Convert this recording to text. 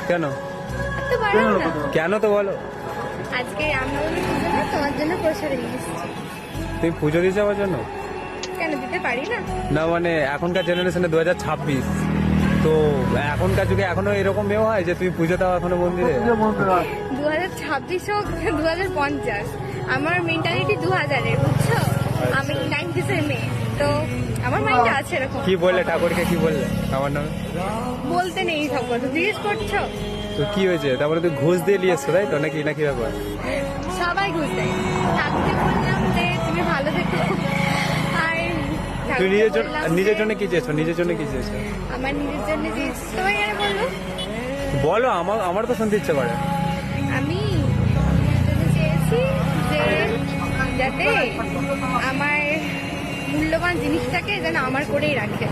কেন তো বাড়াও না। কেন তো বলো। আজকে রামনবমী পুজো না, তোমার জন্য প্রসাদ নিয়ে এসেছি। তুমি পুজো দিয়েছো আমার জন্য? কেন দিতে পারি না? না মানে এখনকার জেনারেশনে 2026, তো এখনকার যুগে এখনো এরকম মেয়ে হয় যে তুমি পুজো দাও এখনো মন্দিরে? 2026 হোক 2050, আমার মেন্টালিটি 2000-এর, বুঝছো? আমি 90s-এর মেয়ে, তো আমার মাইন্ডে আছে এরকম। কি বললে ঠাকুরকে, কি বললে আমার নামে? বলতে নেই সব কথা, জিজ্ঞেস করছো? তো কি হয়েছে তারপরে? তুই ঘুষ দিয়ে নিয়ে এসছো তাই তো, নাকি নাকি ব্যাপার? সবাই ঘুষ দেয়। ঠাকুরকে বললাম যে তুমি ভালো থেকো, আর তুই ঠাকুরকে বললাম নিজের যে জন্য কি চেয়েছো? নিজের জন্য কি চেয়েছো? আমার নিজের জন্য যে তোমায় কেন বললো? বলো, আমার তো শুনতে ইচ্ছে করে। আমি জন্য চেয়েছি যে যাতে আমার মূল্যবান জিনিসটাকে যেন আমার করেই রাখে।